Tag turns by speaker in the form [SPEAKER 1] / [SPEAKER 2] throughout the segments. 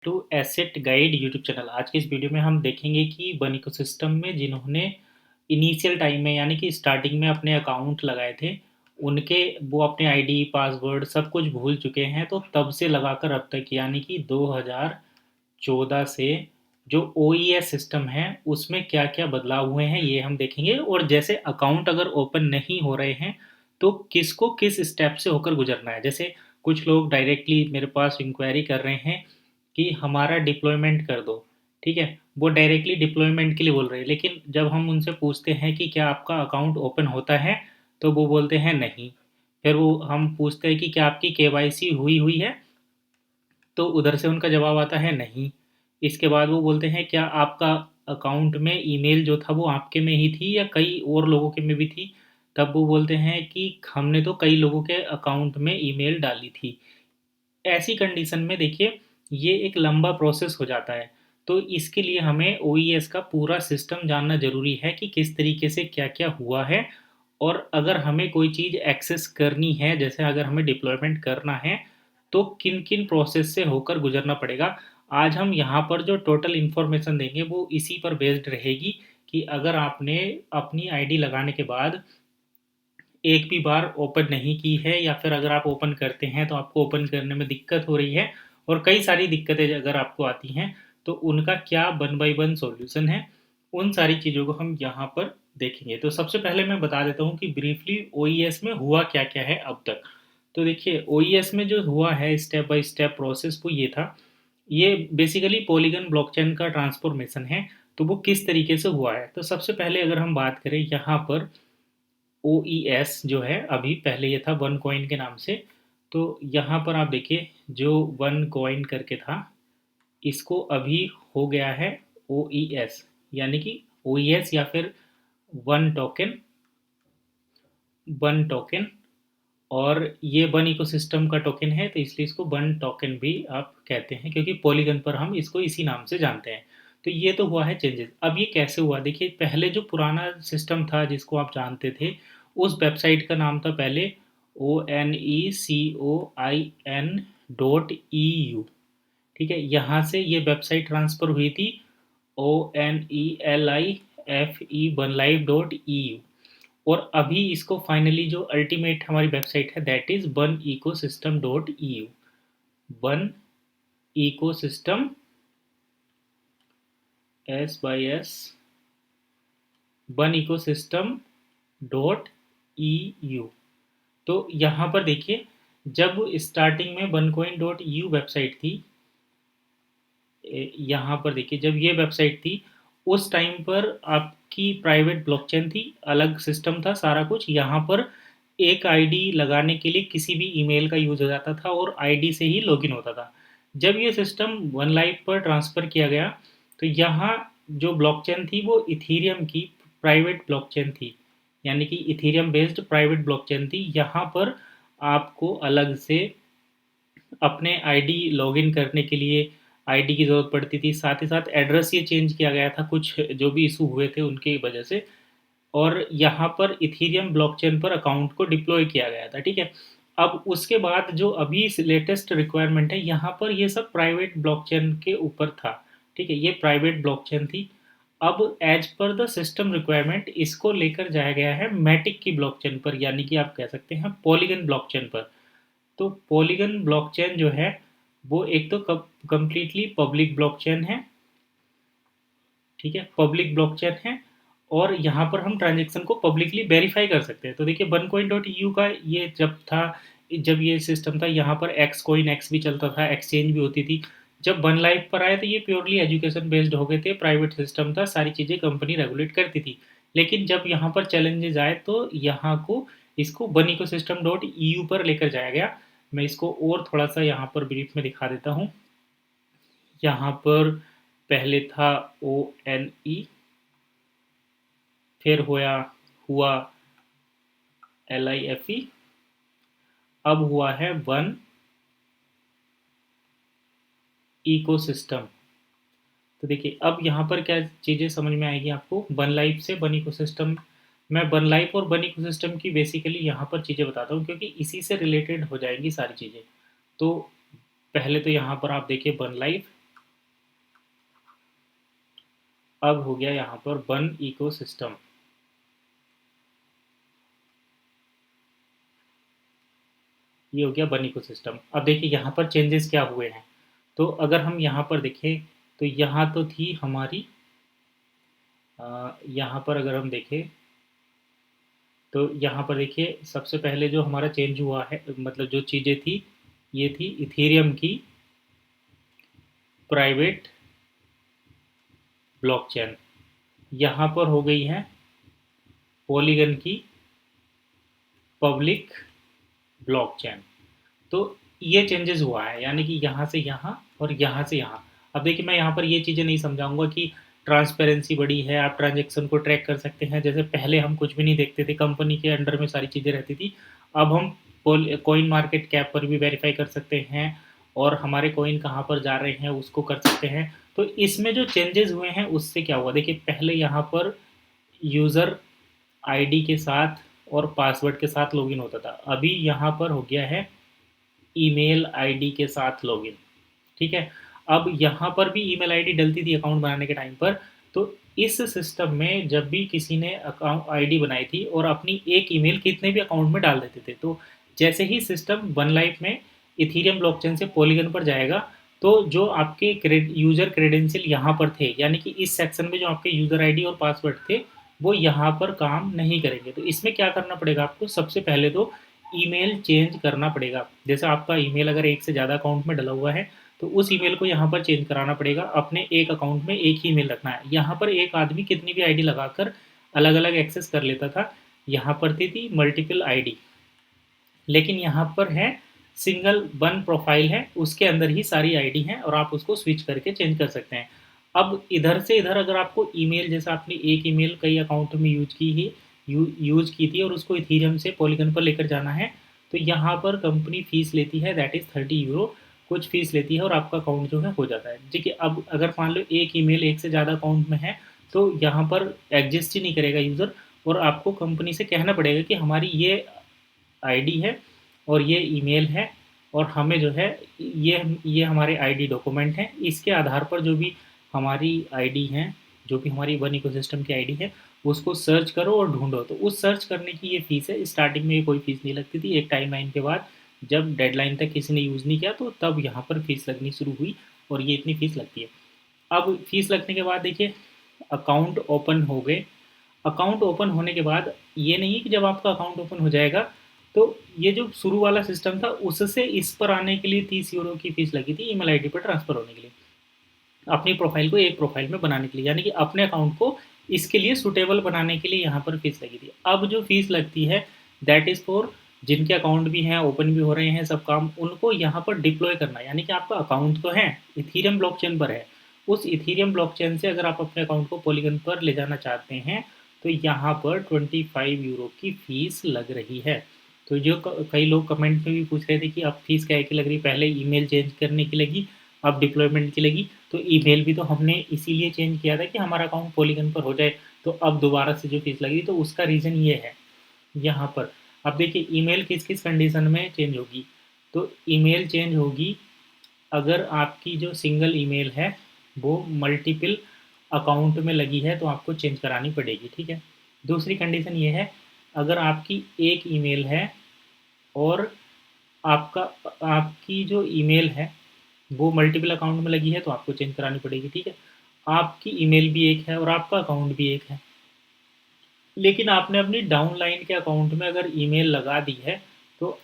[SPEAKER 1] To asset guide YouTube channel. आज के इस वीडियो में हम देखेंगे कि बन इकोसिस्टम में जिन्होंने इनिशियल टाइम में यानी कि स्टार्टिंग में अपने अकाउंट लगाए थे, उनके वो अपने आईडी पासवर्ड सब कुछ भूल चुके हैं। तो तब से लगाकर अब तक यानी कि 2014 से जो OES सिस्टम है उसमें क्या क्या बदलाव हुए हैं ये हम देखेंगे। और जैसे अकाउंट अगर ओपन नहीं हो रहे हैं तो किसको किस स्टेप से होकर गुजरना है। जैसे कुछ लोग डायरेक्टली मेरे पास इंक्वायरी कर रहे हैं कि हमारा डिप्लॉयमेंट कर दो, ठीक है, वो डायरेक्टली डिप्लॉयमेंट के लिए बोल रहे हैं। लेकिन जब हम उनसे पूछते हैं कि क्या आपका अकाउंट ओपन होता है तो वो बोलते हैं नहीं। फिर वो हम पूछते हैं कि क्या आपकी KYC हुई हुई है, तो उधर से उनका जवाब आता है नहीं। इसके बाद वो बोलते हैं क्या आपका अकाउंट में ईमेल जो था वो आपके में ही थी या कई और लोगों के में भी थी। तब वो बोलते हैं कि हमने तो कई लोगों के अकाउंट में ईमेल डाली थी। ऐसी कंडीशन में देखिए ये एक लंबा प्रोसेस हो जाता है। तो इसके लिए हमें OES का पूरा सिस्टम जानना ज़रूरी है कि किस तरीके से क्या क्या हुआ है। और अगर हमें कोई चीज़ एक्सेस करनी है, जैसे अगर हमें डिप्लॉयमेंट करना है, तो किन किन प्रोसेस से होकर गुजरना पड़ेगा। आज हम यहाँ पर जो टोटल इन्फॉर्मेशन देंगे वो इसी पर बेस्ड रहेगी कि अगर आपने अपनी आईडी लगाने के बाद एक भी बार ओपन नहीं की है या फिर अगर आप ओपन करते हैं तो आपको ओपन करने में दिक्कत हो रही है और कई सारी दिक्कतें अगर आपको आती हैं तो उनका क्या 1 बाय 1 सॉल्यूशन है, उन सारी चीज़ों को हम यहाँ पर देखेंगे। तो सबसे पहले मैं बता देता हूँ कि ब्रीफली OES में हुआ क्या क्या है अब तक। तो देखिए OES में जो हुआ है स्टेप बाय स्टेप प्रोसेस वो ये था। ये बेसिकली पॉलीगन ब्लॉकचेन का ट्रांसफॉर्मेशन है। तो वो किस तरीके से हुआ है, तो सबसे पहले अगर हम बात करें यहाँ पर OES जो है, अभी पहले ये था वन कॉइन के नाम से। तो यहाँ पर आप देखिए जो वन कॉइन करके था इसको अभी हो गया है OES, यानी कि OES या फिर वन टोकन, वन टोकन। और ये वन इकोसिस्टम का टोकन है तो इसलिए इसको वन टोकन भी आप कहते हैं क्योंकि पॉलीगन पर हम इसको इसी नाम से जानते हैं। तो ये तो हुआ है चेंजेस। अब ये कैसे हुआ, देखिए पहले जो पुराना सिस्टम था जिसको आप जानते थे उस वेबसाइट का नाम था पहले ONECOIN.EU, ठीक है। यहाँ से ये वेबसाइट ट्रांसफ़र हुई थी ONELIFE OneLife.EU। और अभी इसको फाइनली जो अल्टीमेट हमारी वेबसाइट है that is oneecosystem.eu, one ecosystem S one ecosystem .eu। तो यहाँ पर देखिए जब स्टार्टिंग में onecoin.eu वेबसाइट थी, यहाँ पर देखिए जब ये वेबसाइट थी उस टाइम पर आपकी प्राइवेट ब्लॉकचेन थी, अलग सिस्टम था सारा कुछ। यहाँ पर एक आईडी लगाने के लिए किसी भी ईमेल का यूज़ हो जाता था और आईडी से ही लॉगिन होता था। जब ये सिस्टम वन लाइफ पर ट्रांसफ़र किया गया तो यहाँ जो ब्लॉकचेन थी वो इथीरियम की प्राइवेट ब्लॉकचेन थी, यानी कि इथीरियम बेस्ड प्राइवेट ब्लॉकचेन थी। यहाँ पर आपको अलग से अपने आईडी लॉगिन करने के लिए आईडी की ज़रूरत पड़ती थी। साथ ही साथ एड्रेस ये चेंज किया गया था कुछ जो भी इशू हुए थे उनकी वजह से। और यहाँ पर इथीरियम ब्लॉकचेन पर अकाउंट को डिप्लॉय किया गया था, ठीक है। अब उसके बाद जो अभी लेटेस्ट रिक्वायरमेंट है यहाँ पर ये सब प्राइवेट ब्लॉकचेन के ऊपर था, ठीक है। ये प्राइवेट ब्लॉकचेन थी। अब as per the system requirement इसको लेकर जाया गया है मैटिक की ब्लॉकचेन पर, यानी कि आप कह सकते हैं पॉलीगन ब्लॉकचेन पर। तो पॉलीगन ब्लॉकचेन जो है वो एक तो कंप्लीटली पब्लिक ब्लॉकचेन है, ठीक है, पब्लिक ब्लॉकचेन है। और यहाँ पर हम ट्रांजेक्शन को पब्लिकली वेरीफाई कर सकते हैं। तो देखिए onecoin.eu का ये जब था, जब ये सिस्टम था यहाँ पर एक्स कोइन एक्स भी चलता था, एक्सचेंज भी होती थी। जब वन लाइफ पर आए तो ये प्योरली एजुकेशन बेस्ड हो गए थे, प्राइवेट सिस्टम था, सारी चीज़ें कंपनी रेगुलेट करती थी। लेकिन जब यहाँ पर चैलेंजेस आए तो यहाँ को इसको वन इकोसिस्टम.eu पर लेकर जाया गया। मैं इसको और थोड़ा सा यहाँ पर ब्रीफ में दिखा देता हूँ। यहाँ पर पहले था ONE, फिर हुआ LIFE, अब हुआ है वन इकोसिस्टम। तो देखिए अब यहाँ पर क्या चीज़ें समझ में आएगी आपको। वन लाइफ से वन इकोसिस्टम, मैं वन लाइफ और वन इकोसिस्टम की बेसिकली यहाँ पर चीज़ें बताता हूँ क्योंकि इसी से रिलेटेड हो जाएंगी सारी चीज़ें। तो पहले तो यहाँ पर आप देखिए वन लाइफ, अब हो गया यहाँ पर बन इकोसिस्टम। ये हो गया बन इकोसिस्टम। अब देखिए यहाँ पर चेंजेस क्या हुए हैं। तो अगर हम यहाँ पर देखें तो यहाँ तो थी हमारी यहाँ पर अगर हम देखें तो यहाँ पर देखिए सबसे पहले जो हमारा चेंज हुआ है, मतलब जो चीज़ें थी, ये थी इथेरियम की प्राइवेट ब्लॉकचेन। यहाँ पर हो गई है पॉलीगन की पब्लिक ब्लॉकचेन। तो ये चेंजेस हुआ है, यानी कि यहाँ से यहाँ और यहाँ से यहाँ। अब देखिए मैं यहाँ पर ये चीज़ें नहीं समझाऊंगा कि ट्रांसपेरेंसी बढ़ी है, आप ट्रांजेक्शन को ट्रैक कर सकते हैं। जैसे पहले हम कुछ भी नहीं देखते थे, कंपनी के अंडर में सारी चीज़ें रहती थी। अब हम कॉइन मार्केट कैप पर भी वेरीफाई कर सकते हैं और हमारे कॉइन कहाँ पर जा रहे हैं उसको कर सकते हैं। तो इसमें जो चेंजेस हुए हैं उससे क्या हुआ, देखिए पहले यहाँ पर यूज़र आईडी के साथ और पासवर्ड के साथ लॉगिन होता था, अभी यहाँ पर हो गया है ईमेल आईडी के साथ लॉगिन। ठीक है, अब यहाँ पर भी ईमेल आईडी डलती थी अकाउंट बनाने के टाइम पर। तो इस सिस्टम में जब भी किसी ने अकाउंट आईडी बनाई थी और अपनी एक ईमेल कितने भी अकाउंट में डाल देते थे, तो जैसे ही सिस्टम वन लाइफ में इथीरियम ब्लॉकचेन से पॉलीगन पर जाएगा, तो जो आपके यूजर क्रेडेंशियल यहाँ पर थे, यानी कि इस सेक्शन में जो आपके यूजर आईडी और पासवर्ड थे, वो यहाँ पर काम नहीं करेंगे। तो इसमें क्या करना पड़ेगा आपको, सबसे पहले तो ईमेल चेंज करना पड़ेगा। जैसे आपका ईमेल अगर एक से ज़्यादा अकाउंट में डला हुआ है, तो उस ईमेल को यहाँ पर चेंज कराना पड़ेगा। अपने एक अकाउंट में एक ही ईमेल रखना है। यहाँ पर एक आदमी कितनी भी आईडी लगाकर अलग अलग एक्सेस कर लेता था। यहाँ पर थी मल्टीपल आईडी, लेकिन यहाँ पर है सिंगल वन प्रोफाइल है, उसके अंदर ही सारी आईडी हैं और आप उसको स्विच करके चेंज कर सकते हैं। अब इधर से इधर अगर आपको ईमेल, जैसे आपने एक ईमेल कई अकाउंट में यूज की थी और उसको इथीरियम से पॉलीगन पर लेकर जाना है, तो यहाँ पर कंपनी फीस लेती है, दैट इज़ 30 यूरो कुछ फीस लेती है और आपका अकाउंट जो है हो जाता है। ठीक है, अब अगर मान लो एक ईमेल एक से ज़्यादा अकाउंट में है, तो यहाँ पर एग्जिस्ट ही नहीं करेगा यूज़र, और आपको कंपनी से कहना पड़ेगा कि हमारी ये आईडी है और ये ईमेल है और हमें जो है ये हमारे आईडी डॉक्यूमेंट हैं, इसके आधार पर जो भी हमारी आईडी हैं, जो भी हमारी वन इकोसिस्टम की आईडी है, उसको सर्च करो और ढूंढो। तो उस सर्च करने की ये फीस है। स्टार्टिंग में ये कोई फीस नहीं लगती थी, एक टाइम लाइन के बाद जब डेडलाइन तक किसी ने यूज़ नहीं किया तो तब यहाँ पर फीस लगनी शुरू हुई और ये इतनी फीस लगती है। अब फीस लगने के बाद देखिए अकाउंट ओपन हो गए। अकाउंट ओपन होने के बाद ये नहीं है कि जब आपका अकाउंट ओपन हो जाएगा तो ये जो शुरू वाला सिस्टम था उससे इस पर आने के लिए 30 यूरो की फीस लगी थी ईमेल आईडी पर ट्रांसफर होने के लिए, अपनी प्रोफाइल को एक प्रोफाइल में बनाने के लिए, यानी कि अपने अकाउंट को इसके लिए सुटेबल बनाने के लिए यहाँ पर फीस लगी थी। अब जो फीस लगती है दैट इज़ फॉर जिनके अकाउंट भी हैं, ओपन भी हो रहे हैं सब काम, उनको यहाँ पर डिप्लॉय करना, यानी कि आपका अकाउंट तो है इथीरियम ब्लॉकचेन पर है, उस इथीरियम ब्लॉकचेन से अगर आप अपने अकाउंट को पॉलीगन पर ले जाना चाहते हैं तो यहाँ पर 25 यूरो की फ़ीस लग रही है। तो जो कई लोग कमेंट में भी पूछ रहे थे कि अब फीस क्या की लग रही, पहले ईमेल चेंज करने की लगी, अब डिप्लॉयमेंट की लगी। तो ईमेल भी तो हमने इसीलिए चेंज किया था कि हमारा अकाउंट पॉलीगन पर हो जाए, तो अब दोबारा से जो फीस लगी तो उसका रीज़न ये है यहाँ पर। अब देखिए ईमेल किस किस कंडीशन में चेंज होगी, तो ईमेल चेंज होगी अगर आपकी जो सिंगल ईमेल है वो मल्टीपल अकाउंट में लगी है तो आपको चेंज करानी पड़ेगी। ठीक है, दूसरी कंडीशन ये है अगर आपकी एक ईमेल है और आपका आपकी जो ईमेल है वो मल्टीपल अकाउंट में लगी है तो आपको चेंज करानी पड़ेगी। ठीक है, आपकी ईमेल भी एक है और आपका अकाउंट भी एक है, लेकिन आपने अपनी डाउनलाइन के अकाउंट में अगर ईमेल लगा दी है तो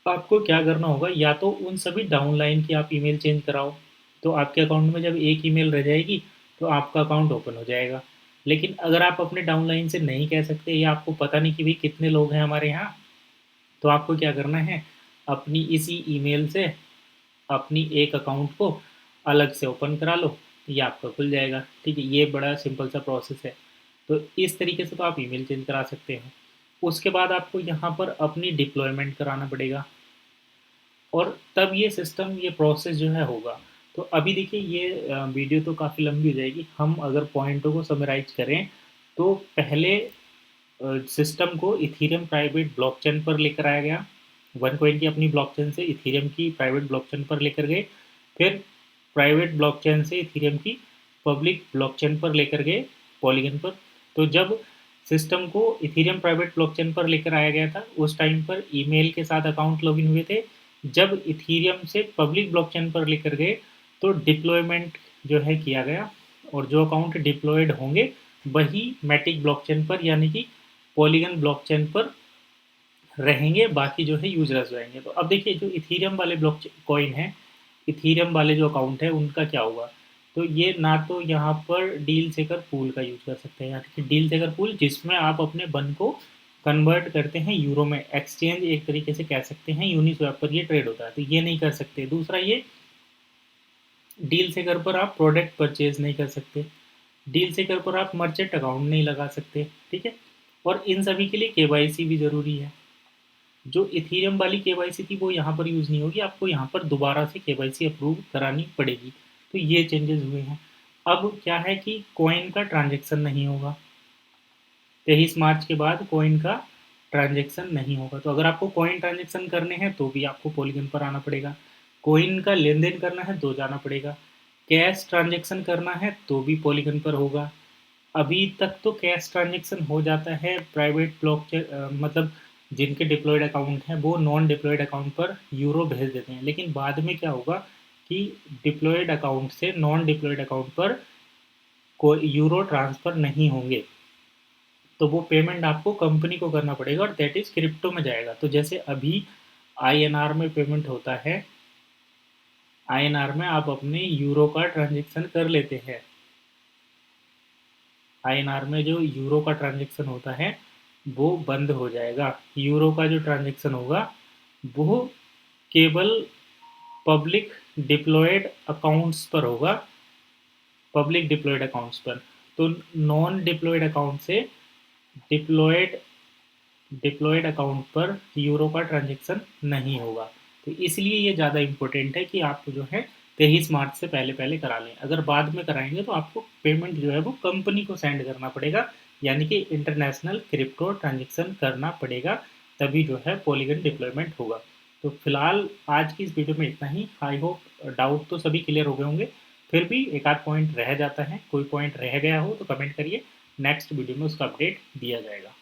[SPEAKER 1] आपको क्या करना होगा, या तो उन सभी डाउनलाइन की आप ईमेल चेंज कराओ, तो आपके अकाउंट में जब एक ईमेल रह जाएगी तो आपका अकाउंट ओपन हो जाएगा। लेकिन अगर आप अपने डाउनलाइन से नहीं कह सकते या आपको पता नहीं कि भाई कितने लोग हैं हमारे यहाँ, तो आपको क्या करना है, अपनी इसी ईमेल से अपनी एक अकाउंट को अलग से ओपन करा लो, ये आपका खुल जाएगा। ठीक है, ये बड़ा सिंपल सा प्रोसेस है। तो इस तरीके से तो आप ईमेल चेंज करा सकते हो। उसके बाद आपको यहाँ पर अपनी डिप्लॉयमेंट कराना पड़ेगा और तब ये सिस्टम, ये प्रोसेस जो है होगा। तो अभी देखिए ये वीडियो तो काफ़ी लंबी हो जाएगी, हम अगर पॉइंटों को समराइज करें तो पहले सिस्टम को इथीरियम प्राइवेट ब्लॉकचेन पर लेकर आया गया, वन कॉइन की अपनी ब्लॉकचेन से इथीरियम की प्राइवेट ब्लॉकचेन पर लेकर गए, फिर प्राइवेट ब्लॉकचेन से इथीरियम की पब्लिक ब्लॉकचेन पर लेकर गए, पॉलीगन पर। तो जब सिस्टम को इथेरियम प्राइवेट ब्लॉकचेन पर लेकर आया गया था, उस टाइम पर ईमेल के साथ अकाउंट लॉगिन हुए थे। जब इथेरियम से पब्लिक ब्लॉकचेन पर लेकर गए तो डिप्लॉयमेंट जो है किया गया, और जो अकाउंट डिप्लॉयड होंगे वही मैटिक ब्लॉकचेन पर यानी कि पॉलीगन ब्लॉकचेन पर रहेंगे, बाकी जो है यूजर्स रहेंगे। तो अब देखिए जो इथेरियम वाले ब्लॉक कॉइन है, इथेरियम वाले जो अकाउंट है उनका क्या होगा। तो ये ना तो यहाँ पर डील सेकर पूल का यूज कर सकते हैं, यानी कि डील सेकर पूल जिसमें आप अपने बन को कन्वर्ट करते हैं यूरो में, एक्सचेंज एक तरीके से कह सकते हैं, यूनिस्वैप पर ये ट्रेड होता है, तो ये नहीं कर सकते। दूसरा ये डील सेकर पर आप प्रोडक्ट परचेज नहीं कर सकते, डील सेकर पर आप मर्चेंट अकाउंट नहीं लगा सकते, ठीक है। और इन सभी के लिए केवाईसी भी ज़रूरी है। जो इथेरियम वाली केवाईसी थी वो यहाँ पर यूज़ नहीं होगी, आपको यहाँ पर दोबारा से केवाईसी अप्रूव करानी पड़ेगी। तो ये चेंजेस हुए हैं। अब क्या है कि कॉइन का ट्रांजैक्शन नहीं होगा, 23 मार्च के बाद कॉइन का ट्रांजैक्शन नहीं होगा। तो अगर आपको कॉइन ट्रांजैक्शन करने हैं तो भी आपको पॉलीगन पर आना पड़ेगा, कॉइन का लेन देन करना है तो जाना पड़ेगा, कैश ट्रांजैक्शन करना है तो भी पॉलीगन पर होगा। अभी तक तो कैश ट्रांजैक्शन हो जाता है प्राइवेट ब्लॉक, मतलब जिनके डिप्लॉयड अकाउंट हैं वो नॉन डिप्लॉयड अकाउंट पर यूरो भेज देते हैं, लेकिन बाद में क्या होगा कि डिप्लॉयड अकाउंट से नॉन डिप्लॉयड अकाउंट पर कोई यूरो ट्रांसफ़र नहीं होंगे, तो वो पेमेंट आपको कंपनी को करना पड़ेगा और दैट इज़ क्रिप्टो में जाएगा। तो जैसे अभी आईएनआर में पेमेंट होता है, आईएनआर में आप अपने यूरो का ट्रांजैक्शन कर लेते हैं, आईएनआर में जो यूरो का ट्रांजैक्शन होता है वो बंद हो जाएगा। यूरो का जो ट्रांजैक्शन होगा वो केवल पब्लिक डिप्लॉयड अकाउंट्स पर होगा, पब्लिक डिप्लॉयड अकाउंट्स पर। तो नॉन डिप्लॉयड अकाउंट से डिप्लॉयड डिप्लॉयड अकाउंट पर यूरो का ट्रांजैक्शन नहीं होगा। तो इसलिए ये ज़्यादा इम्पोर्टेंट है कि आप जो है 23 मार्च से पहले पहले करा लें। अगर बाद में कराएंगे तो आपको पेमेंट जो है वो कंपनी को सेंड करना पड़ेगा, यानी कि इंटरनेशनल क्रिप्टो ट्रांजैक्शन करना पड़ेगा, तभी जो है पॉलीगन डिप्लॉयमेंट होगा। तो फिलहाल आज की इस वीडियो में इतना ही। आई होप डाउट तो सभी क्लियर हो गए होंगे, फिर भी एक आध पॉइंट रह जाता है, कोई पॉइंट रह गया हो तो कमेंट करिए, नेक्स्ट वीडियो में उसका अपडेट दिया जाएगा।